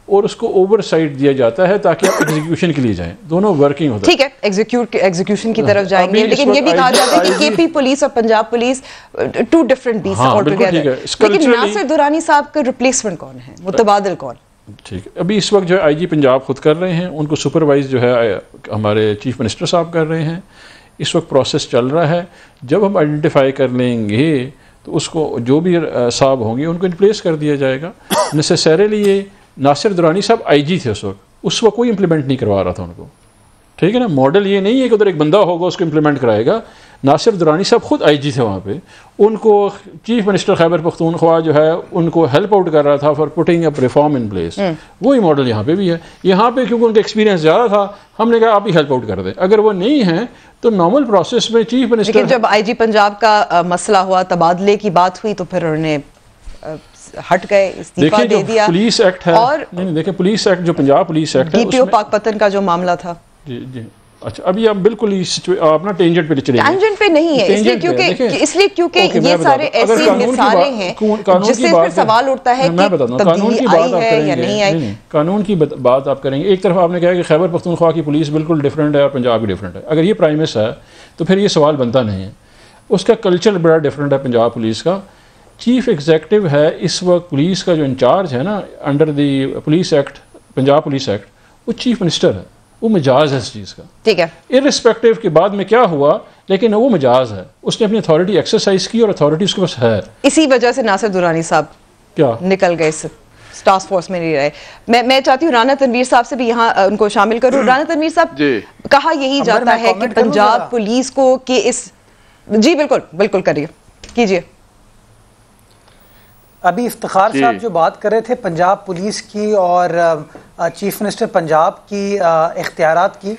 और उसको ओवरसाइट दिया जाता है ताकि आप एग्जीक्यूशन के लिए जाएं। दोनों वर्किंग होता है। ठीक है, एग्जीक्यूशन की तरफ जाएंगे, लेकिन ये भी कहा जाता है कि केपी पुलिस और Punjab police 2 different beats all together. लेकिन नासिर दुरानी साहब का रिप्लेसमेंट कौन है, मुतबादिल कौन? ठीक है, अभी इस वक्त जो है IG पंजाब खुद कर रहे हैं, उनको सुपरवाइज जो है हमारे चीफ मिनिस्टर साहब कर रहे हैं। इस वक्त प्रोसेस चल रहा है। जब हम आइडेंटिफाई कर लेंगे तो उसको जो भी साहब होंगे उनको इन प्लेस कर दिया जाएगा। नेसेसरीली ये नासिर दुरानी साहब IG थे उस वक्त कोई इम्प्लीमेंट नहीं करवा रहा था उनको, ठीक है ना। मॉडल ये नहीं है कि उधर एक बंदा होगा उसको इम्प्लीमेंट कराएगा। नासिर दुरानी साहब खुद IG थे वहाँ पे, उनको चीफ मिनिस्टर खैबर पख्तूनख्वा जो है उनको हेल्प आउट कर रहा था for putting up reform in place. वही मॉडल यहाँ पे भी है। यहाँ पे क्योंकि उनका एक्सपीरियंस ज़्यादा था, हमने कहा आप ही हेल्प आउट कर दें। अगर वो नहीं है तो नॉर्मल प्रोसेस में चीफ मिनिस्टर। लेकिन जब IG पंजाब का मसला हुआ, तबादले की बात हुई, तो फिर उन्होंने हट गए, इस्तीफा दे दिया। पुलिस एक्ट है, और नहीं देखिए पुलिस एक्ट जो पंजाब पुलिस एक्ट है, डीपीओ पाकपतन का जो मामला था, जी जी अच्छा, अभी आप बिल्कुल अपना टेंजेंट पे चले, टेंजेंट पे नहीं है, इसलिए क्योंकि ये सारे ऐसी मिसालें हैं जिससे फिर सवाल उठता है कि कानून की बात आप करेंगे, कानून की बात आप करेंगे। एक तरफ आपने कहा कि खैबर पख्तूनख्वा की पुलिस बिल्कुल डिफरेंट है और पंजाब की डिफरेंट है, अगर ये प्राइमिस है तो फिर ये सवाल बनता नहीं है। उसका कल्चर बड़ा डिफरेंट है पंजाब पुलिस का। चीफ एग्जीक्यूटिव है इस वक्त पुलिस का जो इंचार्ज है ना under the police act, Punjab police act, वो चीफ मिनिस्टर है, वो मजाज है इस चीज़ का, ठीक है, इर्रिस्पेक्टिव के बाद में क्या हुआ, लेकिन वो मजाज है, उसने अपनी अथॉरिटी एक्सरसाइज की और अथॉरिटी उसके पास है। इसी वजह से नासिर दुरानी साहब क्या निकल गए इस टास्क फोर्स में नहीं रहे। मैं चाहती हूँ राना तनवीर साहब से भी यहाँ उनको शामिल करूँ। राना तनवीर साहब, कहा यही जाता है कि पंजाब पुलिस को कि इस, जी बिल्कुल बिल्कुल करिए, कीजिए। अभी इफ्तिखार साहब जो बात कर रहे थे पंजाब पुलिस की और चीफ मिनिस्टर पंजाब की इख्तियारात की,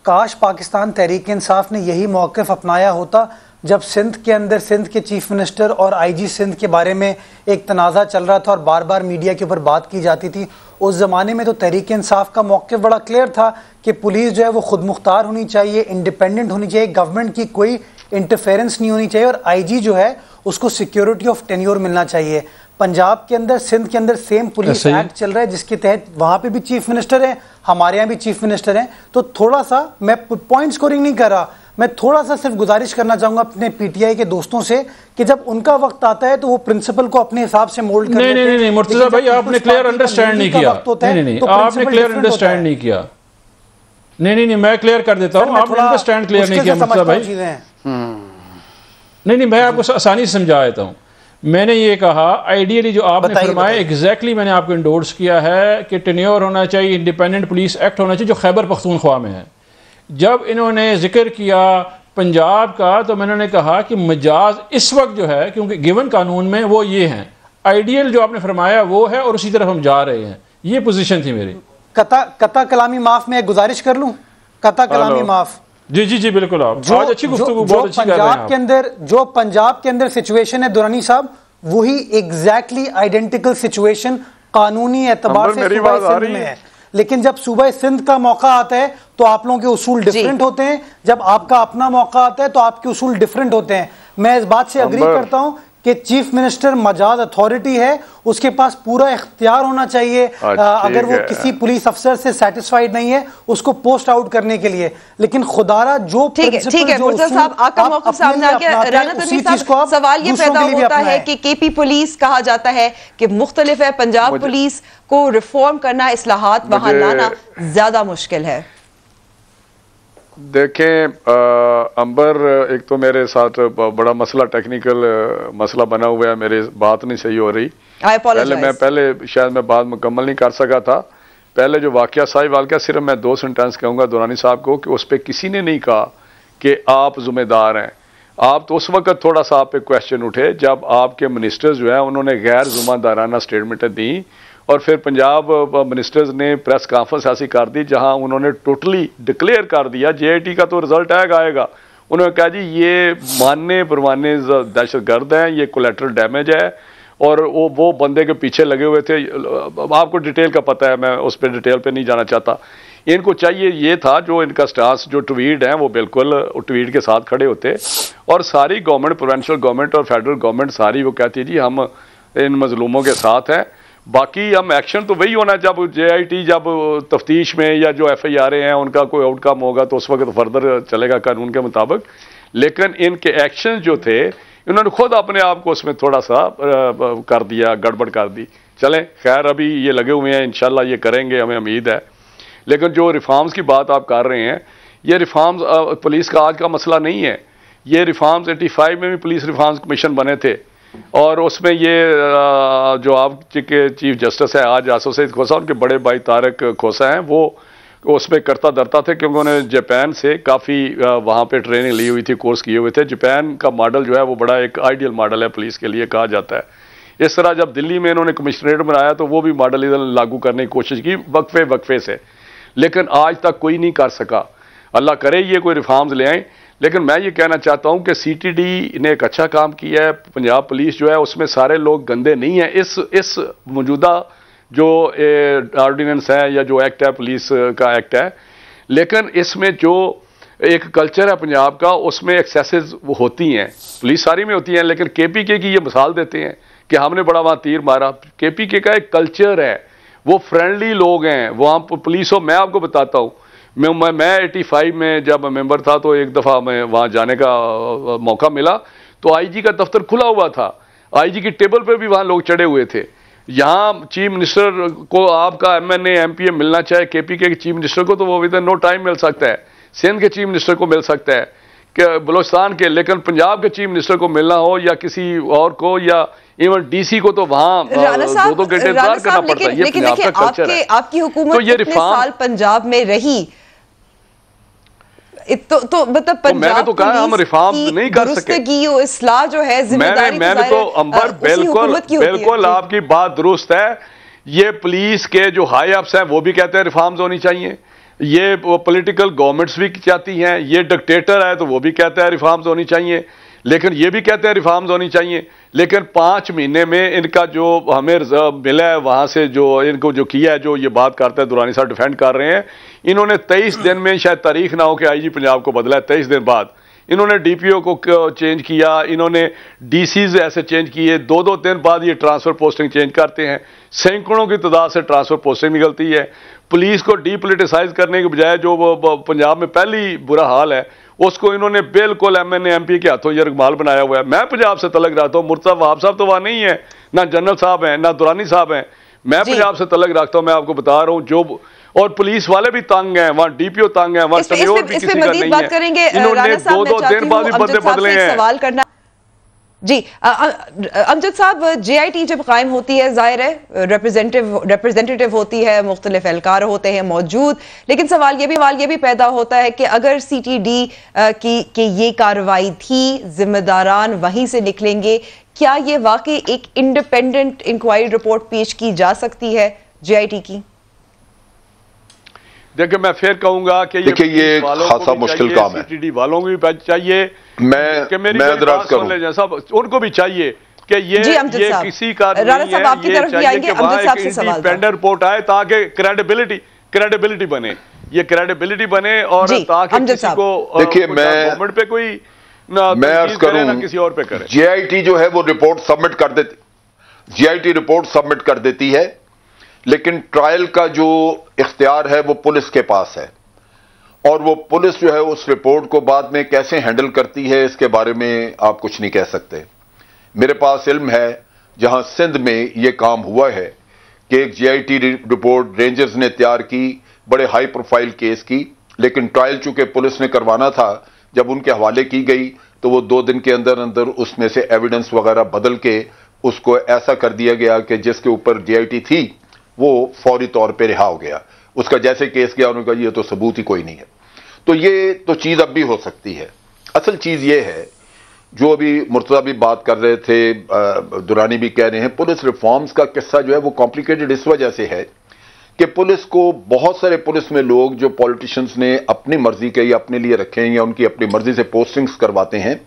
काश पाकिस्तान तहरीक इंसाफ ने यही मौक़िफ़ अपनाया होता जब सिंध के अंदर सिंध के चीफ मिनिस्टर और आईजी सिंध के बारे में एक तनाज़ा चल रहा था और बार बार मीडिया के ऊपर बात की जाती थी। उस ज़माने में तो तहरीक इंसाफ का मौक़िफ़ बड़ा क्लियर था कि पुलिस जो है वो खुद मुख्तार होनी चाहिए, इंडिपेंडेंट होनी चाहिए, गवर्नमेंट की कोई इंटरफेरेंस नहीं होनी चाहिए और आईजी जो है उसको सिक्योरिटी ऑफ टेन्योर मिलना चाहिए। पंजाब के अंदर सिंध के अंदर सेम पुलिस एक्ट चल रहा है जिसके तहत वहां पे भी चीफ मिनिस्टर है, हमारे यहाँ भी चीफ मिनिस्टर हैं। तो थोड़ा सा मैं पॉइंट स्कोरिंग नहीं कर रहा, मैं थोड़ा सा सिर्फ गुजारिश करना चाहूंगा अपने पीटीआई के दोस्तों से कि जब उनका वक्त आता है तो वो प्रिंसिपल को अपने हिसाब से मोल्ड कर लेते हैं। नहीं मुर्तजा भाई, आपने क्लियर अंडरस्टैंड नहीं किया। नहीं आपने क्लियर अंडरस्टैंड नहीं किया। नहीं मैं क्लियर कर देता हूँ, आपने अंडरस्टैंड क्लियर नहीं किया मुर्तजा भाई। नहीं मैं आपको आसानी से समझा देता हूँ। मैंने ये कहा आइडियली जो आपने फरमाया एग्जैक्टली मैंने आपको इंडोर्स किया है कि टेन्योर होना चाहिए, इंडिपेंडेंट पुलिस एक्ट होना चाहिए जो खैबर पख्तूनख्वा में है। जब इन्होंने जिक्र किया पंजाब का तो मैंने कहा कि मजाज इस वक्त जो है, क्योंकि गिवन कानून में वो ये हैं, आइडियल जो आपने फरमाया वो है और उसी तरफ हम जा रहे हैं। ये पोजीशन थी मेरी। कता कलामी माफ में एक गुजारिश कर लूं, कता कलामी माफ। जी बिल्कुल। आप आज अच्छी गुफ्तगू बहुत अच्छी कर रहे हैं। जो पंजाब के अंदर सिचुएशन है दुरानी साहब, वही एग्जैक्टली आइडेंटिकल सिचुएशन कानूनी एतबार से सूबा सिंध में है। लेकिन जब सूबा सिंध का मौका आता है तो आप लोगों के उसूल डिफरेंट होते हैं, जब आपका अपना मौका आता है तो आपके उसूल डिफरेंट होते हैं। मैं इस बात से अग्री करता हूं कि चीफ मिनिस्टर मजाज अथॉरिटी है, उसके पास पूरा इख्तियार होना चाहिए अगर वो किसी पुलिस अफसर से सेटिस्फाइड नहीं है उसको पोस्ट आउट करने के लिए। लेकिन खुदारा जो ठीक है साहब, आपका मौक़िफ़ सामने आ गया। राना तनवीर साहब, सवाल ये पैदा होता है कि केपी पुलिस कहा जाता है कि मुख्तलिफ है, पंजाब पुलिस को रिफॉर्म करना, इस्लाहात वहां लाना ज्यादा मुश्किल है। देखें अंबर, एक तो मेरे साथ बड़ा मसला, टेक्निकल मसला बना हुआ है, मेरी बात नहीं सही हो रही। पहले शायद मैं बात मुकम्मल नहीं कर सका था। पहले जो वाकया साहिवाल का, सिर्फ मैं 2 सेंटेंस कहूँगा दुरानी साहब को कि उस पर किसी ने नहीं कहा कि आप जिम्मेदार हैं। आप तो उस वक्त थोड़ा सा आप पे क्वेश्चन उठे जब आपके मिनिस्टर्स जो है उन्होंने गैर जिम्मेदाराना स्टेटमेंटें दी और फिर पंजाब मिनिस्टर्स ने प्रेस कॉन्फ्रेंस ऐसी कर दी जहां उन्होंने टोटली डिक्लेयर कर दिया जेआईटी का तो रिजल्ट आएगा। उन्होंने कहा जी ये मानने परवाने दहशतगर्द हैं, ये कोलेटरल डैमेज है और वो बंदे के पीछे लगे हुए थे। आपको डिटेल का पता है, मैं उस पर डिटेल पे नहीं जाना चाहता। इनको चाहिए ये था जो इनका स्टांस जो ट्वीट है वो बिल्कुल ट्वीट के साथ खड़े होते और सारी गवर्नमेंट, प्रोविंशियल गवर्नमेंट और फेडरल गवर्नमेंट सारी वो कहती है जी हम इन मजलूमों के साथ हैं। बाकी हम एक्शन तो वही होना जब जेआईटी जब तफ्तीश में या जो एफआईआर हैं उनका कोई आउटकम होगा तो उस वक्त फर्दर चलेगा कानून के मुताबिक। लेकिन इनके एक्शन जो थे इन्होंने खुद अपने आप को उसमें थोड़ा सा कर दिया, गड़बड़ कर दी। चलें खैर, अभी ये लगे हुए हैं, इंशाल्लाह ये करेंगे, हमें उम्मीद है। लेकिन जो रिफॉर्म्स की बात आप कर रहे हैं, ये रिफॉर्म्स पुलिस का आज का मसला नहीं है। ये रिफॉर्म्स 85 में भी पुलिस रिफॉर्म्स कमीशन बने थे और उसमें ये जो आपके चीफ जस्टिस है आज आसफ सईद खोसा, उनके बड़े भाई तारक खोसा हैं, वो उसमें करता धरता थे क्योंकि उन्होंने जापान से काफ़ी वहाँ पे ट्रेनिंग ली हुई थी, कोर्स किए हुए थे। जापान का मॉडल जो है वो बड़ा एक आइडियल मॉडल है पुलिस के लिए कहा जाता है। इस तरह जब दिल्ली में इन्होंने कमिश्नरेट बनाया तो वो भी मॉडल इधर लागू करने की कोशिश की वक्फे से, लेकिन आज तक कोई नहीं कर सका। अल्लाह करे ये कोई रिफॉर्म्स ले आए, लेकिन मैं ये कहना चाहता हूं कि सीटीडी ने एक अच्छा काम किया है। पंजाब पुलिस जो है उसमें सारे लोग गंदे नहीं हैं। इस मौजूदा जो ऑर्डिनेंस है या जो एक्ट है, पुलिस का एक्ट है, लेकिन इसमें जो एक कल्चर है पंजाब का, उसमें एक्सेसेस वो होती हैं, पुलिस सारी में होती हैं, लेकिन केपीके की ये मिसाल देते हैं कि हमने बड़ा वहाँ तीर मारा। केपीके का एक कल्चर है, वो फ्रेंडली लोग हैं वहाँ पुलिस हो। मैं आपको बताता हूँ, मैं 85 में जब मेंबर था तो एक दफ़ा मैं वहाँ जाने का मौका मिला तो आईजी का दफ्तर खुला हुआ था। आईजी की टेबल पे भी वहाँ लोग चढ़े हुए थे। यहाँ चीफ मिनिस्टर को आपका एमएनए एमपीए मिलना चाहे केपीके के चीफ मिनिस्टर को तो वो विद इन नो टाइम मिल सकता है, सिंध के चीफ मिनिस्टर को मिल सकता है, कि बलोचिस्तान के, लेकिन पंजाब के चीफ मिनिस्टर को मिलना हो या किसी और को या इवन डीसी को तो वहाँ 2-2 घंटे इंतजार करना पड़ता है। ये पंजाब का कल्चर है। आपकी हुकूमत तो ये कितने साल पंजाब में रही, तो मतलब पंजाब मैंने तो कहा हम रिफॉर्म नहीं कर सके। इस्लाह जो है जिम्मेदारी मैंने तो अंबर बिल्कुल आपकी बात दुरुस्त है। ये पुलिस के जो हाई अप्स हैं वो भी कहते हैं रिफॉर्म्स होनी चाहिए, ये पॉलिटिकल गवर्नमेंट्स भी चाहती हैं, ये डिक्टेटर है तो वो भी कहते हैं रिफॉर्म्स होनी चाहिए, लेकिन ये भी कहते हैं रिफॉर्म्स होनी चाहिए। लेकिन 5 महीने में इनका जो हमें रिजर्व मिला है वहाँ से जो इनको जो किया है, जो ये बात करते हैं दुरानी साहब डिफेंड कर रहे हैं, इन्होंने 23 दिन में, शायद तारीख ना हो कि आईजी पंजाब को बदला है, 23 दिन बाद इन्होंने डीपीओ को चेंज किया, इन्होंने डीसीज ऐसे चेंज किए, 2-2 दिन बाद ये ट्रांसफर पोस्टिंग चेंज करते हैं, सैकड़ों की तादाद से ट्रांसफर पोस्टिंग निकलती है। पुलिस को डीपोलिटिसाइज करने के बजाय जो पंजाब में पहली बुरा हाल है उसको इन्होंने बिल्कुल एमएनए एमपी के हाथों ये रगमाल बनाया हुआ है। मैं पंजाब से तलक रखता हूँ, मुर्तज़ा वहाब साहब तो वहाँ नहीं है, ना जनरल साहब हैं, ना दुरानी साहब हैं, मैं पंजाब से तलक रखता हूँ। मैं आपको बता रहा हूँ जो, और पुलिस वाले भी तंग हैं, वहाँ डीपीओ तंग है, वहाँ टर्नओवर भी किसी का नहीं है। इन्होंने 2-2 दिन बाद भी बदले बदले हैं। सवाल करना जी अमजद साहब, जेआईटी जब कायम होती है जाहिर है रिप्रेजेंटेटिव होती है, मुख्तलिफ एहलकार होते हैं मौजूद, लेकिन सवाल ये भी पैदा होता है कि अगर सीटीडी की ये कार्रवाई थी, जिम्मेदारान वहीं से निकलेंगे, क्या ये वाकई एक इंडिपेंडेंट इंक्वायरी रिपोर्ट पेश की जा सकती है जेआईटी की? देखिए मैं फिर कहूंगा कि ये खासा मुश्किल काम है, सीटीडी वालों को भी चाहिए, उनको भी चाहिए कि ये किसी का नहीं है, ये चाहिए कि वहाँ एक इंडिपेंडेंट रिपोर्ट आए ताकि क्रेडिबिलिटी बने, ये क्रेडिबिलिटी बने और ताकि किसी को देखिए गवर्नमेंट पे कोई मैं अर्ज करूं किसी और पे करे। जेआईटी जो है वो रिपोर्ट सबमिट कर देती, जेआईटी रिपोर्ट सबमिट कर देती है, लेकिन ट्रायल का जो इख्तियार है वो पुलिस के पास है, और वो पुलिस जो है उस रिपोर्ट को बाद में कैसे हैंडल करती है इसके बारे में आप कुछ नहीं कह सकते। मेरे पास इल्म है जहां सिंध में ये काम हुआ है कि एक जेआईटी रिपोर्ट रेंजर्स ने तैयार की, बड़े हाई प्रोफाइल केस की, लेकिन ट्रायल चूंकि पुलिस ने करवाना था, जब उनके हवाले की गई तो वो 2 दिन के अंदर अंदर उसमें से एविडेंस वगैरह बदल के उसको ऐसा कर दिया गया कि जिसके ऊपर जेआईटी थी वो फौरी तौर पे रिहा हो गया। उसका जैसे केस गया उन्होंने कहा ये तो सबूत ही कोई नहीं है। तो ये तो चीज अब भी हो सकती है। असल चीज ये है जो अभी मुर्तज़ा भी बात कर रहे थे, दुरानी भी कह रहे हैं, पुलिस रिफॉर्म्स का किस्सा जो है वो कॉम्प्लिकेटेड इस वजह से है कि पुलिस को बहुत सारे पुलिस में लोग जो पॉलिटिशियंस ने अपनी मर्जी के या अपने लिए रखे हैं या उनकी अपनी मर्जी से पोस्टिंग्स करवाते हैं,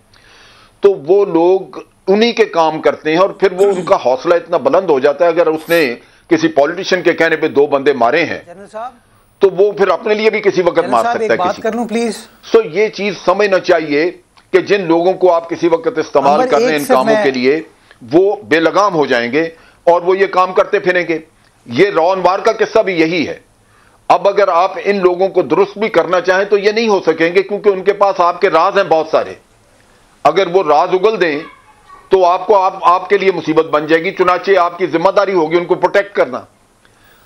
तो वो लोग उन्हीं के काम करते हैं और फिर वो उनका हौसला इतना बुलंद हो जाता है, अगर उसने किसी पॉलिटिशियन के कहने पे 2 बंदे मारे हैं तो वो फिर अपने लिए भी किसी वक्त मार सकता है किसी को। प्लीज सो ये चीज समझना चाहिए कि जिन लोगों को आप किसी वक्त इस्तेमाल कर रहे हैं इन कामों के लिए, वो बेलगाम हो जाएंगे और वो ये काम करते फिरेंगे। ये रॉन वार का किस्सा भी यही है। अब अगर आप इन लोगों को दुरुस्त भी करना चाहें तो ये नहीं हो सकेंगे, क्योंकि उनके पास आपके राज हैं बहुत सारे। अगर वो राज उगल दें तो आपको आपके लिए मुसीबत बन जाएगी, चुनाचे आपकी जिम्मेदारी होगी उनको प्रोटेक्ट करना।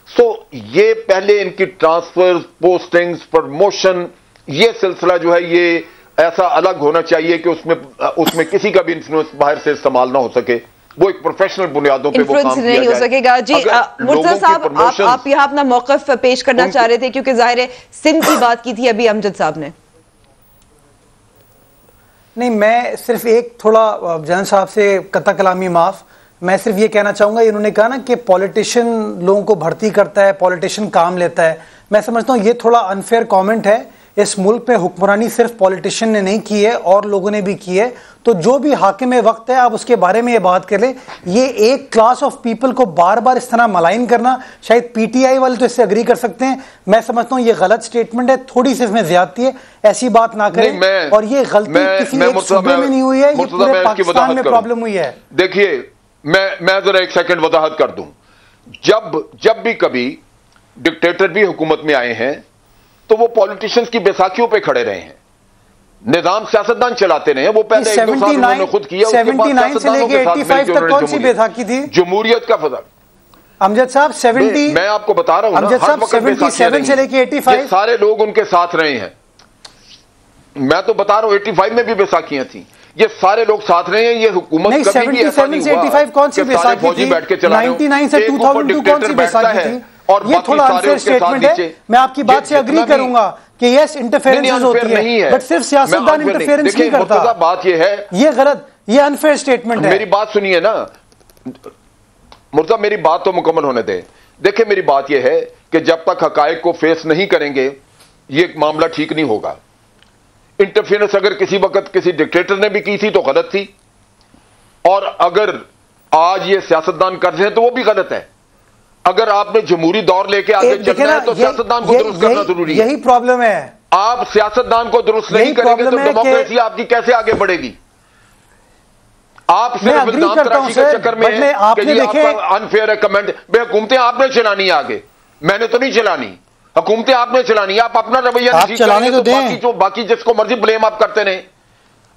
सो ये पहले इनकी ट्रांसफर, पोस्टिंग्स, प्रमोशन, ये सिलसिला जो है ये ऐसा अलग होना चाहिए कि उसमें किसी का भी इन्फ्लुएंस बाहर से इस्तेमाल ना हो सके। वो एक प्रोफेशनल बुनियादों पे वो काम किया नहीं हो सकेगा। जी मुर्तज़ा साहब, आप यहाँ अपना मौक़िफ़ पेश करना चाह रहे थे, क्योंकि जाहिर है सिंध की बात की थी अभी अमजद साहब ने। नहीं, मैं सिर्फ एक थोड़ा जनरल साहब से कता कलामी माफ, मैं सिर्फ ये कहना चाहूंगा, इन्होंने कहा ना कि पॉलिटिशियन लोगों को भर्ती करता है, पॉलिटिशियन काम लेता है। मैं समझता हूँ ये थोड़ा अनफेयर कमेंट है, इस मुल्क पे हुक्मरानी सिर्फ पॉलिटिशियन ने नहीं की है और लोगों ने भी की है। तो जो भी हाकिम वक्त है आप उसके बारे में ये बात कर लें। ये एक क्लास ऑफ पीपल को बार बार इस तरह मलाइन करना, शायद पीटीआई वाले तो इससे अग्री कर सकते हैं, मैं समझता हूँ ये गलत स्टेटमेंट है, थोड़ी सी इसमें ज्यादती है, ऐसी बात ना करें। और ये गलती किसी एक सूबे में नहीं हुई है, ये पूरे पाकिस्तान में प्रॉब्लम हुई है। देखिए मैं जरा एक सेकंड वजाहत कर दूं। जब भी कभी डिक्टेटर भी हुकूमत में आए हैं तो वो पॉलिटिशियंस की बैसाखियों पे खड़े रहे हैं, निजाम सियासतदान चलाते रहे हैं। वो पहले 79 खुद किया, 79 से लेके 85 तक कौन सी बैसाखी थी? जमहूरियत का फजल। अमजद साहब 70, मैं आपको बता रहा हूं, अमजद साहब 77 से लेके 85 सारे लोग उनके साथ रहे हैं। मैं तो बता रहा हूं 85 में भी बैसाखियां थी, ये सारे लोग साथ रहे हैं। ये हुकूमत नहीं, 77 से 85 कौन सी बैसाखी थी? 99 से 2002 कौन सी बैसाखी थी? और ये थोड़ा अनफेयर स्टेटमेंट है। मैं आपकी बात से अग्री करूंगा कि यस इंटरफेरेंस होती है, बट सिर्फ सियासतदान इंटरफेरेंस नहीं करता। बात ये है, ये गलत, ये अनफेयर स्टेटमेंट है। मेरी बात सुनिए ना मुर्तजा, मेरी बात तो मुकम्मल होने दें। देखिए मेरी बात यह है कि जब तक हकायक को फेस नहीं करेंगे ये मामला ठीक नहीं होगा। इंटरफेरेंस अगर किसी वक्त किसी डिक्टेटर ने भी की थी तो गलत थी, और अगर आज ये सियासतदान कर रहे हैं तो वो भी गलत है। अगर आपने जमहूरी दौर लेके आगे चलना है तो सियासतदान को दुरुस्त करना जरूरी है। यही प्रॉब्लम है, आप सियासतदान को दुरुस्त नहीं करेंगे तो डेमोक्रेसी आपकी कैसे आगे बढ़ेगी? आप सिर्फ इल्जाम तराशी के चक्कर में हैं कि ये आपका अनफेयर है कमेंट। हुकूमतें आपने चलानी है आगे, मैंने तो नहीं चलानी। हुकूमतें आपने चलानी है, आप अपना रवैया नहीं चलाने तो दें। बाकी जिसको मर्जी ब्लेम आप करते रहे।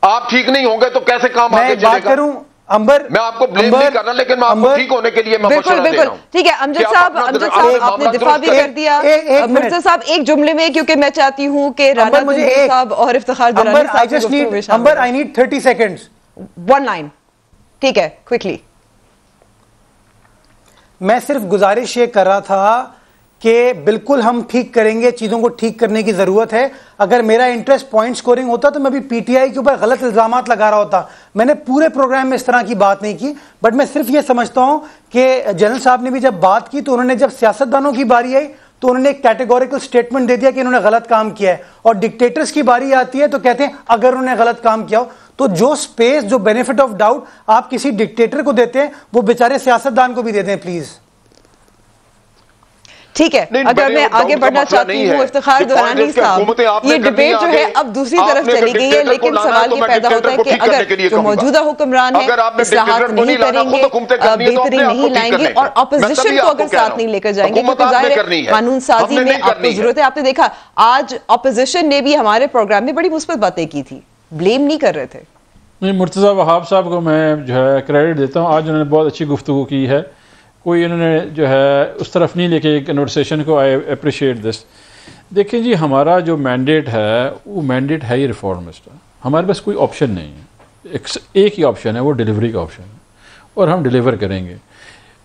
आप ठीक नहीं होंगे तो कैसे काम आगे चलेगा? अंबर, मैं आपको ब्लेम नहीं कर रहा, लेकिन मैं आपको ठीक होने के लिए मैं बिल्कुल बिल्कुल ठीक है। अमजद साहब आपने दिफा भी कर दिया। मिर्जा साहब एक जुमले में, क्योंकि मैं चाहती हूं कि राना तनवीर साहब और इफ्तिखार दुरानी साहब। Ambar I need 30 seconds, one line, ठीक है, क्विकली। मैं सिर्फ गुजारिश ये कर रहा था कि बिल्कुल हम ठीक करेंगे, चीजों को ठीक करने की जरूरत है। अगर मेरा इंटरेस्ट पॉइंट स्कोरिंग होता तो मैं भी पीटीआई के ऊपर गलत इल्जामात लगा रहा होता। मैंने पूरे प्रोग्राम में इस तरह की बात नहीं की, बट मैं सिर्फ ये समझता हूं कि जनरल साहब ने भी जब बात की तो उन्होंने, जब सियासतदानों की बारी आई तो उन्होंने एक कैटेगोरिकल स्टेटमेंट दे दिया कि इन्होंने गलत काम किया है, और डिक्टेटर्स की बारी आती है तो कहते हैं अगर उन्होंने गलत काम किया हो। तो जो स्पेस, जो बेनिफिट ऑफ डाउट आप किसी डिक्टेटर को देते हैं वो बेचारे सियासतदान को भी दे दें प्लीज। ठीक है, अगर मैं आगे बढ़ना चाहती हूँ इफ्तिखार दुरानी साहब, ये डिबेट जो है अब दूसरी तरफ चली गई है, लेकिन सवाल ये पैदा होता है कि अगर जो मौजूदा हुक्मरान है इस्लाहात नहीं करेंगे, बेहतरी नहीं लाएंगे और अपोजिशन को अगर साथ नहीं लेकर जाएंगे, क्योंकि जाहिर है कानून साजी में आपको जरूरत है। आपने देखा आज अपोजिशन ने भी हमारे प्रोग्राम में बड़ी मुस्बत बातें की थी, ब्लेम नहीं कर रहे थे। नहीं, मुर्तज़ा वहाब साहब को मैं जो है क्रेडिट देता हूँ, आज उन्होंने बहुत अच्छी गुफ्तगू की है। कोई इन्होंने जो है उस तरफ नहीं लेके कन्वर्सेशन को, आई अप्रिशिएट दिस। देखिए जी, हमारा जो मैंडेट है वो मैंडेट है ही रिफॉर्मिस्ट। हमारे पास कोई ऑप्शन नहीं है, एक ही ऑप्शन है, वो डिलीवरी का ऑप्शन है, और हम डिलीवर करेंगे।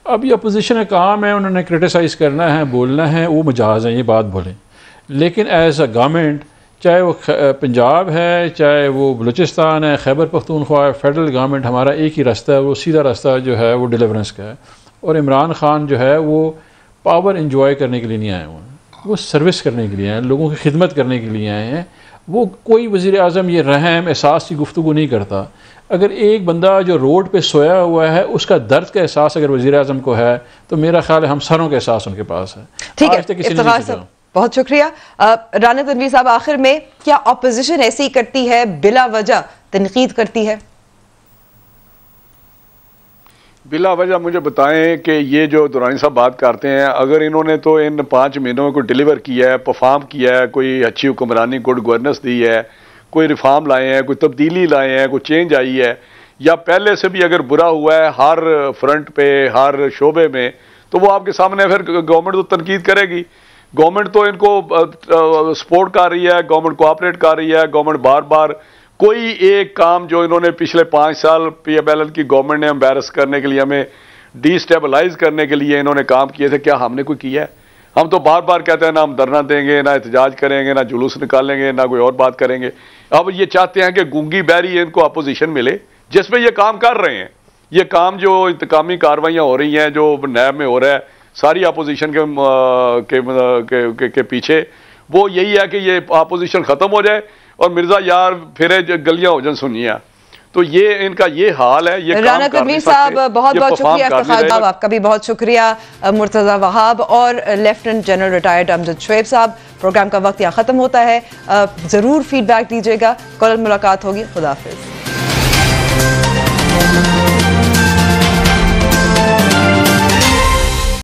अब ये अपोजिशन का काम है, उन्होंने क्रिटिसाइज़ करना है, बोलना है, वो मजाज है, ये बात बोलें। लेकिन एज अ गवर्नमेंट, चाहे वो पंजाब है, चाहे वो बलूचिस्तान है, खैबर पख्तूनख्वा है, फेडरल गवर्नमेंट, हमारा एक ही रास्ता है, वो सीधा रास्ता जो है वो डिलीवरेंस का है। और इमरान खान जो है वो पावर इंजॉय करने के लिए नहीं आए हुए हैं, वो सर्विस करने के लिए आए हैं, लोगों की खिदमत करने के लिए आए हैं। वो कोई वज़ीर आज़म ये रहम एहसास की गुफ्तगू नहीं करता। अगर एक बंदा जो रोड पे सोया हुआ है उसका दर्द का एहसास अगर वज़ीर आज़म को है तो मेरा ख्याल है हम सारों का एहसास उनके पास है। ठीक है, बहुत शुक्रिया। राना तनवीर साहब, आखिर में क्या अपोजिशन ऐसे ही करती है, बिला वजह तनकीद करती है? बिला वजह मुझे बताएं कि ये जो दुरानी साहब बात करते हैं, अगर इन्होंने तो इन 5 महीनों में कोई डिलीवर किया है, परफॉर्म किया है, कोई अच्छी हुक्मरानी, गुड गवर्नेंस दी है, कोई रिफॉर्म लाए हैं, कोई तब्दीली लाए हैं, कोई चेंज आई है, या पहले से भी अगर बुरा हुआ है हर फ्रंट पे, हर शोबे में, तो वो आपके सामने फिर गवर्नमेंट तो तनकीद करेगी। गवर्नमेंट तो इनको सपोर्ट कर रही है, गवर्नमेंट कोऑपरेट कर रही है, गवर्नमेंट बार बार कोई एक काम जो इन्होंने पिछले 5 साल पीएमएल की गवर्नमेंट ने एम्बेरस करने के लिए, हमें डिस्टेबलाइज करने के लिए इन्होंने काम किए थे, क्या हमने कोई किया है? हम तो बार बार कहते हैं ना हम धरना देंगे, ना एहतजाज करेंगे, ना जुलूस निकालेंगे, ना कोई और बात करेंगे। अब ये चाहते हैं कि गूंगी बहरी इनको अपोजिशन मिले जिसमें ये काम कर रहे हैं। ये काम जो इंतकामी कार्रवाइयाँ हो रही हैं, जो नैब में हो रहा है, सारी अपोजिशन के पीछे वो यही है कि ये अपोजिशन खत्म हो जाए और मिर्जा यार फिर गलियां हो जाए सुनिया। तो ये इनका ये हाल है। ये राना तनवीर साहब बहुत बहुत शुक्रिया, इफ्तिखार साहब आपका भी बहुत शुक्रिया, मुर्तजा वहाब और lieutenant general retired Amjad Shoaib साहब। प्रोग्राम का वक्त यहाँ खत्म होता है, जरूर फीडबैक दीजिएगा, कल मुलाकात होगी। खुदा हाफिज।